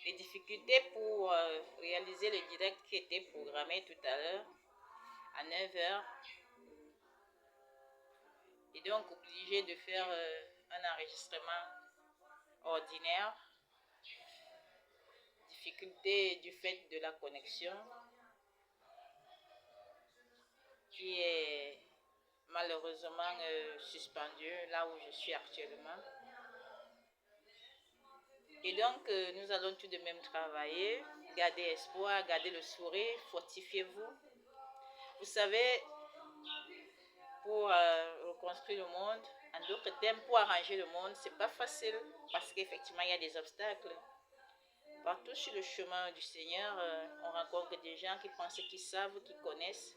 les difficultés pour réaliser le direct qui était programmé tout à l'heure à 9 h. Et donc obligé de faire un enregistrement ordinaire. Difficulté du fait de la connexion qui est malheureusement suspendue là où je suis actuellement. Et donc, nous allons tout de même travailler, garder espoir, garder le sourire, fortifiez-vous. Vous savez, pour reconstruire le monde, en d'autres termes, pour arranger le monde, c'est pas facile parce qu'effectivement, il y a des obstacles. Partout sur le chemin du Seigneur, on rencontre des gens qui pensent qu'ils savent, qu'ils connaissent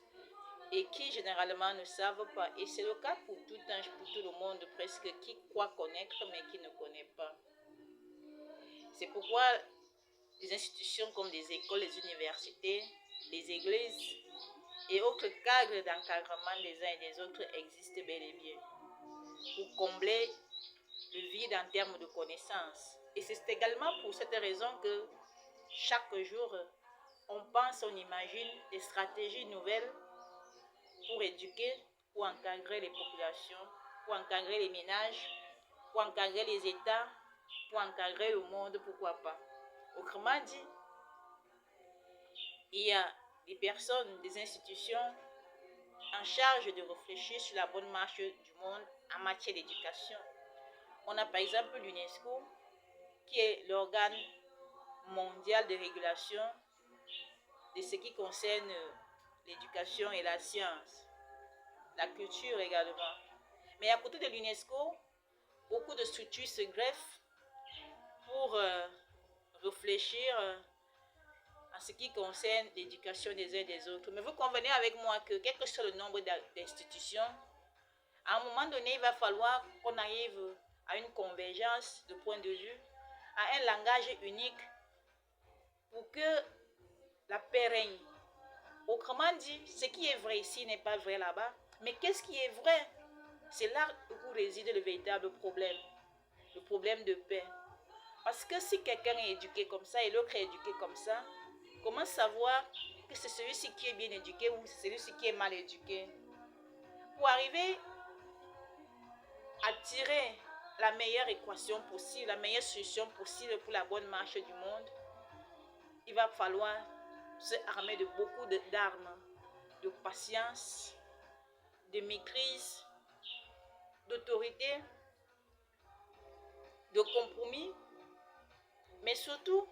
et qui généralement ne savent pas. Et c'est le cas pour tout le monde presque, qui croit connaître mais qui ne connaît pas. C'est pourquoi des institutions comme les écoles, les universités, les églises et autres cadres d'encadrement des uns et des autres existent bel et bien pour combler le vide en termes de connaissances. Et c'est également pour cette raison que chaque jour, on pense, on imagine des stratégies nouvelles pour éduquer, pour encadrer les populations, pour encadrer les ménages, pour encadrer les États, pour encadrer le monde, pourquoi pas. Autrement dit, il y a des personnes, des institutions en charge de réfléchir sur la bonne marche du monde en matière d'éducation. On a par exemple l'UNESCO, qui est l'organe mondial de régulation de ce qui concerne l'éducation et la science, la culture également. Mais à côté de l'UNESCO, beaucoup de structures se greffent pour réfléchir en ce qui concerne l'éducation des uns et des autres. Mais vous convenez avec moi que quel que soit le nombre d'institutions, à un moment donné, il va falloir qu'on arrive à une convergence de points de vue, à un langage unique pour que la paix règne. Autrement dit, ce qui est vrai ici n'est pas vrai là-bas. Mais qu'est-ce qui est vrai? C'est là où réside le véritable problème. Le problème de paix. Parce que si quelqu'un est éduqué comme ça et l'autre est éduqué comme ça, comment savoir que c'est celui-ci qui est bien éduqué ou c'est celui-ci qui est mal éduqué? Pour arriver à tirer la meilleure équation possible, la meilleure solution possible pour la bonne marche du monde, il va falloir se armer de beaucoup d'armes, de patience, de maîtrise, d'autorité, de compromis, mais surtout,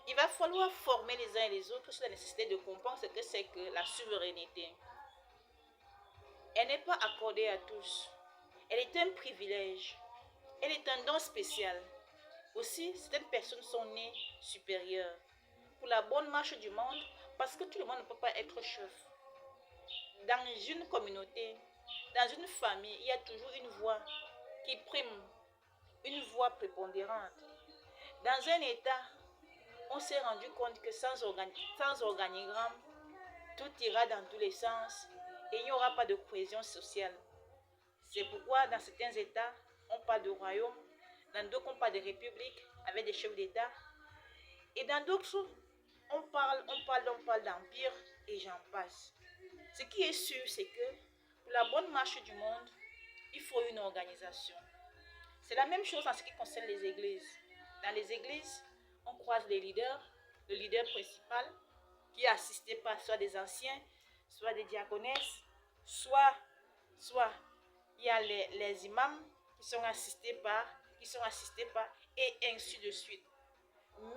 il va falloir former les uns et les autres sur la nécessité de comprendre ce que c'est que la souveraineté. Elle n'est pas accordée à tous. Elle est un privilège. Elle est un don spécial. Aussi, certaines personnes sont nées supérieures pour la bonne marche du monde parce que tout le monde ne peut pas être chef. Dans une communauté, dans une famille, il y a toujours une voix qui prime, une voix prépondérante. Dans un État, on s'est rendu compte que sans organigramme, tout ira dans tous les sens et il n'y aura pas de cohésion sociale. C'est pourquoi dans certains États, on parle de royaume, dans d'autres, on parle de république avec des chefs d'État, et dans d'autres, on parle d'empire et j'en passe. Ce qui est sûr, c'est que pour la bonne marche du monde, il faut une organisation. C'est la même chose en ce qui concerne les églises. Dans les églises, on croise les leaders, le leader principal qui est assisté par soit des anciens, soit des diaconesses, soit il y a les imams qui sont assistés par, et ainsi de suite.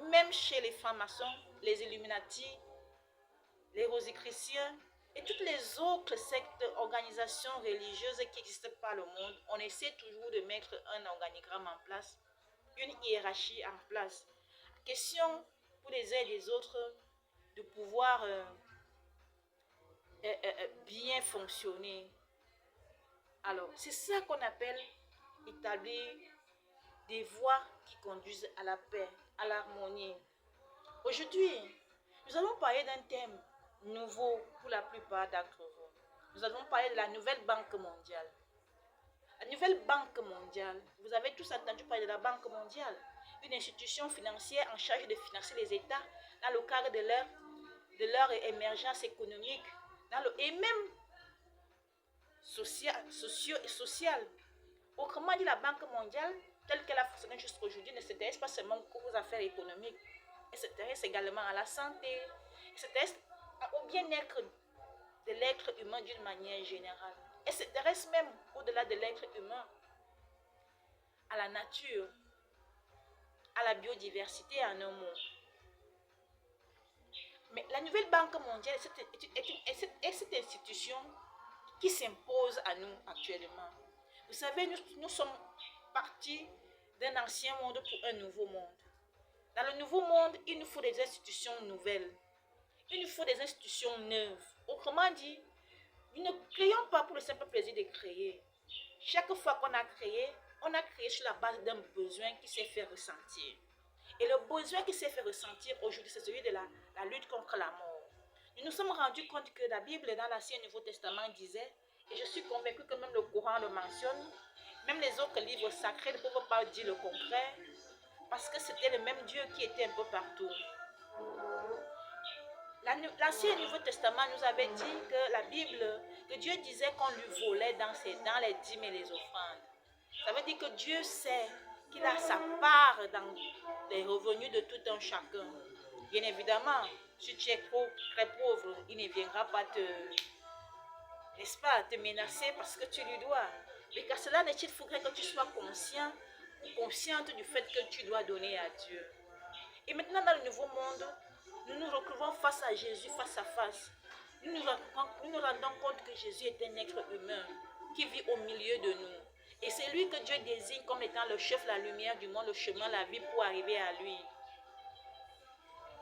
Même chez les francs-maçons, les Illuminati, les Rosicruciens et toutes les autres sectes, organisations religieuses qui existent par le monde, on essaie toujours de mettre un organigramme en place, une hiérarchie en place. Question pour les uns et les autres de pouvoir bien fonctionner. Alors, c'est ça qu'on appelle établir des voies qui conduisent à la paix, à l'harmonie. Aujourd'hui, nous allons parler d'un thème nouveau pour la plupart d'entre vous. Nous allons parler de la nouvelle Banque mondiale. La nouvelle Banque mondiale, vous avez tous entendu parler de la Banque mondiale. une institution financière en charge de financer les États dans le cadre de leur émergence économique et même sociale. Autrement dit, la Banque mondiale, telle qu'elle a fonctionné jusqu'à aujourd'hui, ne s'intéresse pas seulement aux affaires économiques, elle s'intéresse également à la santé, elle s'intéresse au bien-être de l'être humain d'une manière générale. Elle s'intéresse même, au-delà de l'être humain, à la nature, à la biodiversité en un mot. Mais la nouvelle Banque mondiale est cette institution qui s'impose à nous actuellement. Vous savez, nous sommes partis d'un ancien monde pour un nouveau monde. Dans le nouveau monde, il nous faut des institutions nouvelles. Il nous faut des institutions neuves. Autrement dit, nous ne créons pas pour le simple plaisir de créer. Chaque fois qu'on a créé sur la base d'un besoin qui s'est fait ressentir. Et le besoin qui s'est fait ressentir aujourd'hui, c'est celui de la lutte contre la mort. Nous nous sommes rendus compte que la Bible dans l'Ancien et Nouveau Testament disait, et je suis convaincue que même le Coran le mentionne, même les autres livres sacrés ne peuvent pas dire le contraire, parce que c'était le même Dieu qui était un peu partout. L'Ancien et Nouveau Testament nous avait dit que la Bible, que Dieu disait qu'on lui volait dans les dîmes et les offrandes. Ça veut dire que Dieu sait qu'il a sa part dans les revenus de tout un chacun. Bien évidemment, si tu es très pauvre, il ne viendra pas n'est-ce pas, te menacer parce que tu lui dois. Mais qu'à cela il faudrait que tu sois consciente du fait que tu dois donner à Dieu. Et maintenant dans le nouveau monde, nous nous retrouvons face à Jésus, face à face. Nous nous rendons compte que Jésus est un être humain qui vit au milieu de nous. Et c'est lui que Dieu désigne comme étant le chef, la lumière du monde, le chemin, la vie pour arriver à lui.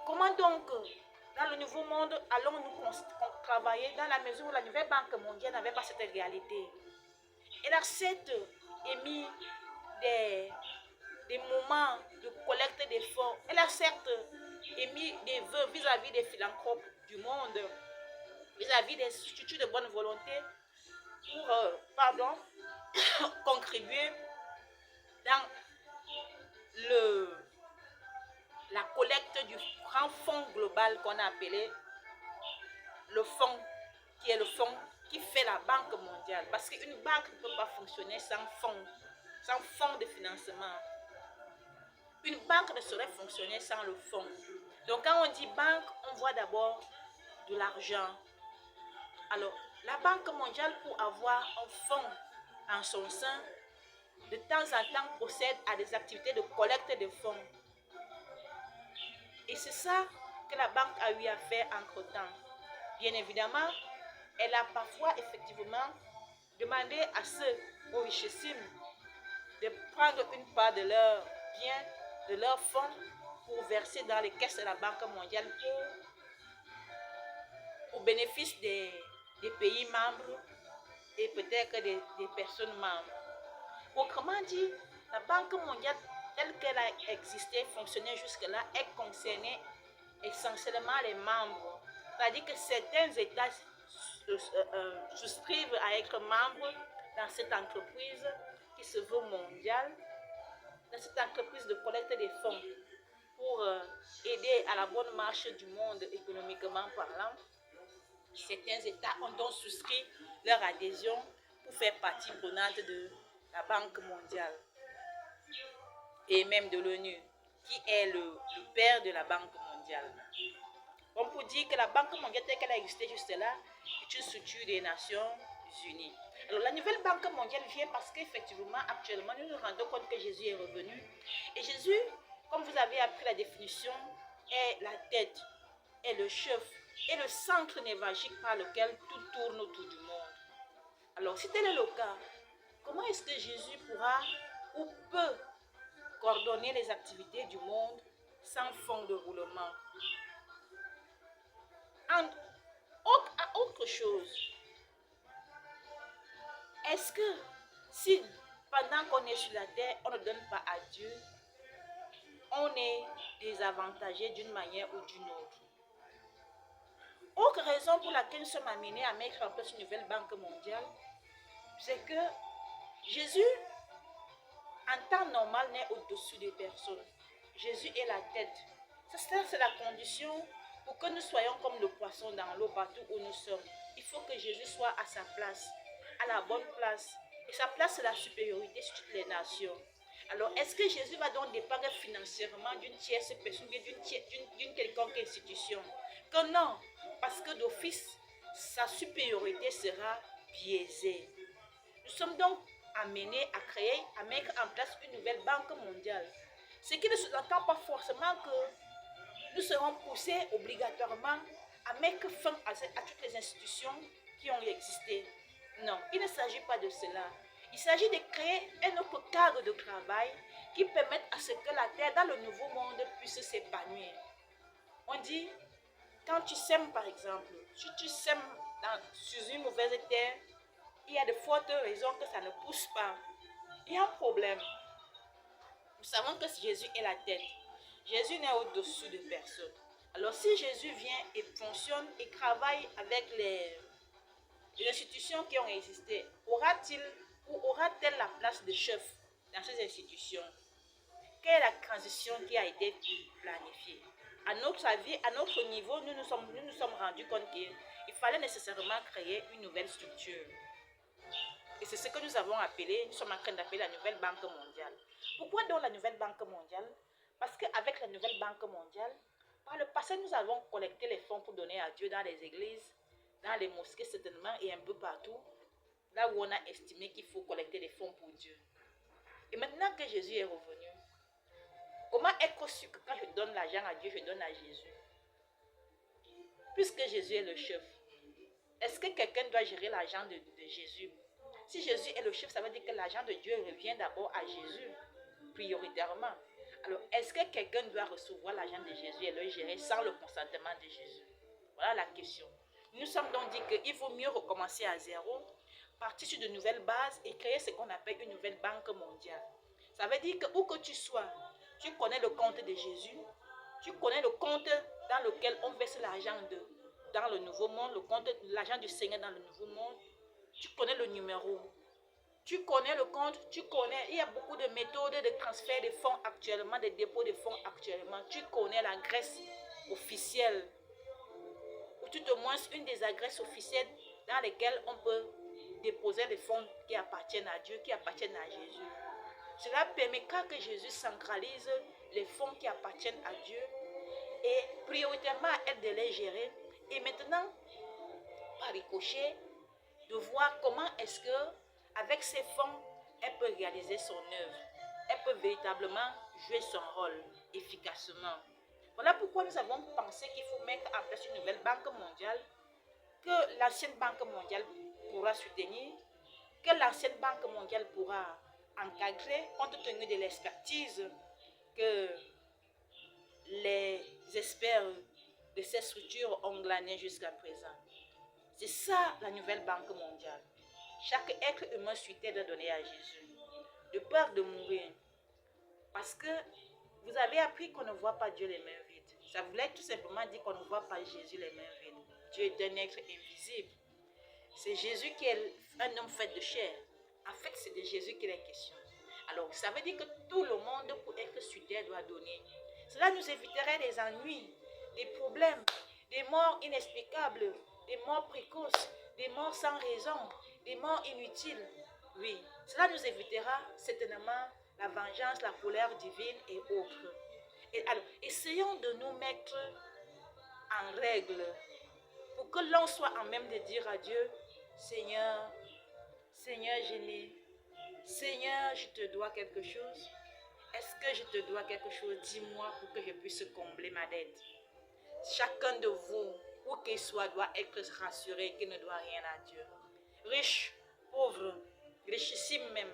Comment donc, dans le nouveau monde, allons-nous travailler dans la mesure où la nouvelle Banque mondiale n'avait pas cette réalité? Elle a certes émis des moments de collecte des fonds. Elle a certes émis des vœux vis-à-vis des philanthropes du monde, vis-à-vis des instituts de bonne volonté pour contribuer dans la collecte du grand fonds global qu'on a appelé le fonds, qui est le fonds qui fait la Banque mondiale. Parce qu'une banque ne peut pas fonctionner sans fonds de financement. Une banque ne saurait fonctionner sans le fonds. Donc quand on dit banque, on voit d'abord de l'argent. Alors, la Banque mondiale, pour avoir un fonds en son sein, de temps en temps procède à des activités de collecte de fonds. Et c'est ça que la banque a eu à faire entre-temps. Bien évidemment, elle a parfois effectivement demandé à ceux aux richissimes de prendre une part de leurs biens, de leurs fonds, pour verser dans les caisses de la Banque mondiale au bénéfice des pays membres et peut-être des personnes membres. Autrement dit, la Banque mondiale, telle qu'elle a existé, fonctionnait jusque-là, elle concernait essentiellement les membres. C'est-à-dire que certains États souscrivent à être membres dans cette entreprise qui se veut mondiale, dans cette entreprise de collecte des fonds pour aider à la bonne marche du monde économiquement parlant. Certains États ont donc souscrit leur adhésion pour faire partie prenante de la Banque mondiale et même de l'ONU, qui est le père de la Banque mondiale. On peut dire que la Banque mondiale telle qu'elle a existé jusque-là est une structure des Nations Unies. Alors la nouvelle Banque mondiale vient parce qu'effectivement, actuellement, nous nous rendons compte que Jésus est revenu. Et Jésus, comme vous avez appris la définition, est la tête, est le chef, est le centre névralgique par lequel tout tourne autour du monde. Alors si tel est le cas, comment est-ce que Jésus pourra ou peut coordonner les activités du monde sans fond de roulement? Autre chose, est-ce que si pendant qu'on est sur la terre, on ne donne pas à Dieu, on est désavantagé d'une manière ou d'une autre? Autre raison pour laquelle nous sommes amenés à mettre en place une nouvelle Banque mondiale, c'est que Jésus, en temps normal, n'est au-dessus des personnes. Jésus est la tête. Ça, c'est la condition pour que nous soyons comme le poisson dans l'eau partout où nous sommes. Il faut que Jésus soit à sa place, à la bonne place. Et sa place, c'est la supériorité sur toutes les nations. Alors, est-ce que Jésus va donc dépendre financièrement d'une tierce personne, d'une quelconque institution? Que non, parce que d'office, sa supériorité sera biaisée. Nous sommes donc amenés à créer, à mettre en place une nouvelle banque mondiale. Ce qui ne sous-entend pas forcément que nous serons poussés obligatoirement à mettre fin à toutes les institutions qui ont existé. Non, il ne s'agit pas de cela. Il s'agit de créer un autre cadre de travail qui permette à ce que la terre dans le nouveau monde puisse s'épanouir. On dit, quand tu sèmes par exemple, si tu sèmes sur une mauvaise terre, il y a de fortes raisons que ça ne pousse pas. Il y a un problème. Nous savons que Jésus est la tête. Jésus n'est au-dessous de personne. Alors si Jésus vient et fonctionne et travaille avec les institutions qui ont existé, aura-t-il ou aura-t-elle la place de chef dans ces institutions? Quelle est la transition qui a été planifiée? À notre avis, à notre niveau, nous nous sommes rendus compte qu'il fallait nécessairement créer une nouvelle structure. Et c'est ce que nous sommes en train d'appeler la nouvelle banque mondiale. Pourquoi donc la nouvelle banque mondiale? Parce qu'avec la nouvelle banque mondiale, par le passé, nous avons collecté les fonds pour donner à Dieu dans les églises, dans les mosquées certainement et un peu partout, là où on a estimé qu'il faut collecter des fonds pour Dieu. Et maintenant que Jésus est revenu, comment être sûr que quand je donne l'argent à Dieu, je donne à Jésus? Puisque Jésus est le chef, est-ce que quelqu'un doit gérer l'argent de Jésus? Si Jésus est le chef, ça veut dire que l'argent de Dieu revient d'abord à Jésus, prioritairement. Alors, est-ce que quelqu'un doit recevoir l'argent de Jésus et le gérer sans le consentement de Jésus? Voilà la question. Nous sommes donc dit qu'il vaut mieux recommencer à zéro, partir sur de nouvelles bases et créer ce qu'on appelle une nouvelle banque mondiale. Ça veut dire que où que tu sois, tu connais le compte de Jésus, tu connais le compte dans lequel on verse l'argent dans le nouveau monde, le compte de l'argent du Seigneur dans le nouveau monde. Tu connais le numéro, tu connais le compte, il y a beaucoup de méthodes de transfert de fonds actuellement, de dépôts de fonds actuellement. Tu connais l'adresse officielle, ou tout au moins une des adresses officielles dans lesquelles on peut déposer les fonds qui appartiennent à Dieu, qui appartiennent à Jésus. Cela permettra que Jésus centralise les fonds qui appartiennent à Dieu et prioritairement à elle de les gérer. Et maintenant, par ricochet, de voir comment est-ce que, avec ces fonds, elle peut réaliser son œuvre. Elle peut véritablement jouer son rôle efficacement. Voilà pourquoi nous avons pensé qu'il faut mettre en place une nouvelle banque mondiale que l'ancienne banque mondiale pourra soutenir, que l'ancienne banque mondiale pourra encadrer compte tenu de l'expertise que les experts de ces structures ont glané jusqu'à présent. C'est ça la nouvelle banque mondiale. Chaque être humain sur terre doit donner à Jésus, de peur de mourir. Parce que vous avez appris qu'on ne voit pas Dieu les mains vides. Ça voulait tout simplement dire qu'on ne voit pas Jésus les mains vides. Dieu est un être invisible. C'est Jésus qui est un homme fait de chair. En fait, c'est de Jésus qu'il est question. Alors, ça veut dire que tout le monde, pour être sur terre, doit donner. Cela nous éviterait des ennuis, des problèmes, des morts inexplicables, des morts précoces, des morts sans raison, des morts inutiles. Oui, cela nous évitera certainement la vengeance, la colère divine et autres. Et alors, essayons de nous mettre en règle pour que l'on soit en même de dire à Dieu, Seigneur, Seigneur, Seigneur, je te dois quelque chose. Est-ce que je te dois quelque chose? Dis-moi pour que je puisse combler ma dette. Chacun de vous, où qu'il soit, doit être rassuré qu'il ne doit rien à Dieu. Riche, pauvre, richissime même,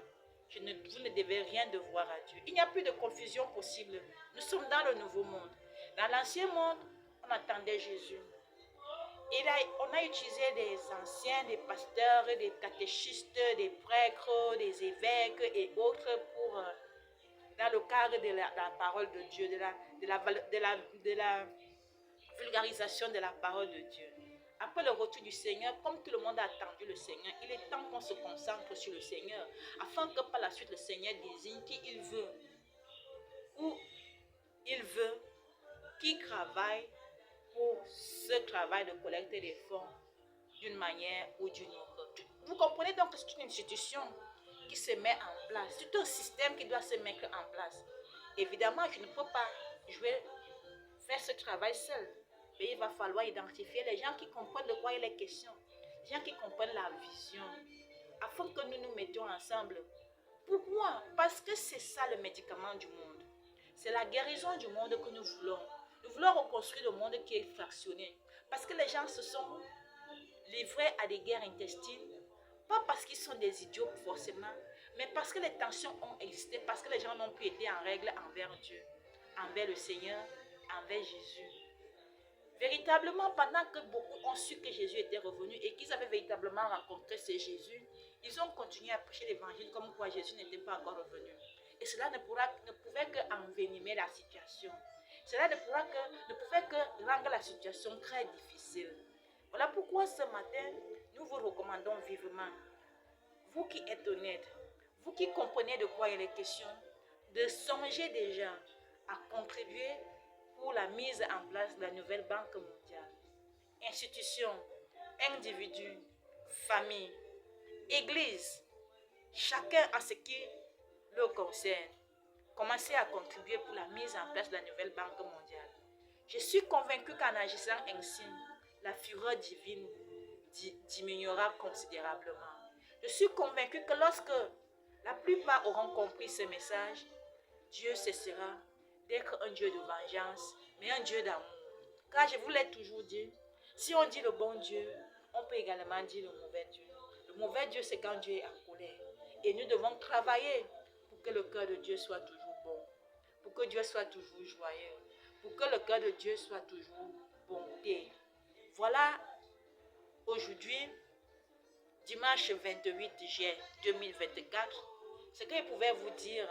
vous ne devez rien devoir à Dieu. Il n'y a plus de confusion possible. Nous sommes dans le nouveau monde. Dans l'ancien monde, on attendait Jésus. On a utilisé des anciens, des pasteurs, des catéchistes, des prêtres, des évêques et autres pour, dans le cadre de la parole de Dieu, de la vulgarisation de la parole de Dieu. Après le retour du Seigneur, comme tout le monde a attendu le Seigneur, il est temps qu'on se concentre sur le Seigneur, afin que par la suite le Seigneur désigne qui il veut, ou qui travaillent pour ce travail de collecte des fonds d'une manière ou d'une autre. Vous comprenez donc que c'est une institution qui se met en place. C'est un système qui doit se mettre en place. Évidemment, je ne peux pas faire ce travail seul. Mais il va falloir identifier les gens qui comprennent de quoi il est question. Les gens qui comprennent la vision. Afin que nous nous mettions ensemble. Pourquoi? Parce que c'est ça le médicament du monde. C'est la guérison du monde que nous voulons. Nous voulons reconstruire le monde qui est fractionné. Parce que les gens se sont livrés à des guerres intestines. Pas parce qu'ils sont des idiots forcément, mais parce que les tensions ont existé, parce que les gens n'ont plus été en règle envers Dieu, envers le Seigneur, envers Jésus. Véritablement, pendant que beaucoup ont su que Jésus était revenu et qu'ils avaient véritablement rencontré ce Jésus, ils ont continué à prêcher l'évangile comme quoi Jésus n'était pas encore revenu. Et cela ne pouvait qu'envenimer la situation. Cela ne pouvait que rendre la situation très difficile. Voilà pourquoi ce matin, nous vous recommandons vivement, vous qui êtes honnêtes, vous qui comprenez de quoi il est question, de songer déjà à contribuer pour la mise en place de la nouvelle Banque mondiale. Institutions, individus, familles, églises, chacun à ce qui le concerne, commencez à contribuer pour la mise en place de la nouvelle Banque mondiale. Je suis convaincu qu'en agissant ainsi, la fureur divine diminuera considérablement. Je suis convaincu que lorsque la plupart auront compris ce message, Dieu cessera d'être un Dieu de vengeance, mais un Dieu d'amour. Car je vous l'ai toujours dit, si on dit le bon Dieu, on peut également dire le mauvais Dieu. Le mauvais Dieu, c'est quand Dieu est en colère. Et nous devons travailler pour que le cœur de Dieu soit toujours bon, pour que Dieu soit toujours joyeux, pour que le cœur de Dieu soit toujours bonté. Voilà aujourd'hui, dimanche 28 juillet 2024, ce que je pouvais vous dire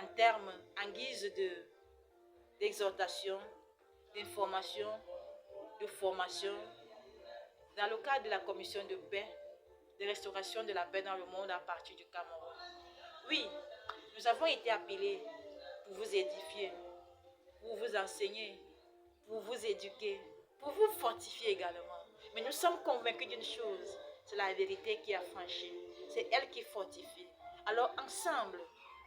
en guise d'exhortation, d'information, de formation, dans le cadre de la commission de paix, de restauration de la paix dans le monde à partir du Cameroun. Oui, nous avons été appelés pour vous édifier, pour vous enseigner, pour vous éduquer, pour vous fortifier également. Mais nous sommes convaincus d'une chose, c'est la vérité qui a franchi, c'est elle qui fortifie. Alors ensemble,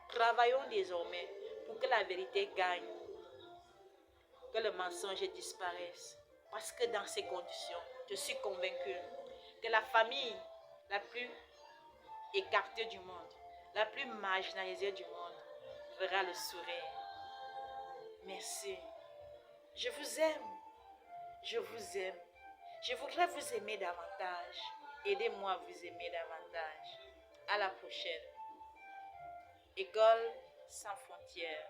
travaillons désormais pour que la vérité gagne, que le mensonge disparaisse. Parce que dans ces conditions, je suis convaincue que la famille la plus écartée du monde, la plus marginalisée du monde, verra le sourire. Merci. Je vous aime. Je vous aime. Je voudrais vous aimer davantage. Aidez-moi à vous aimer davantage. À la prochaine. École sans frontières.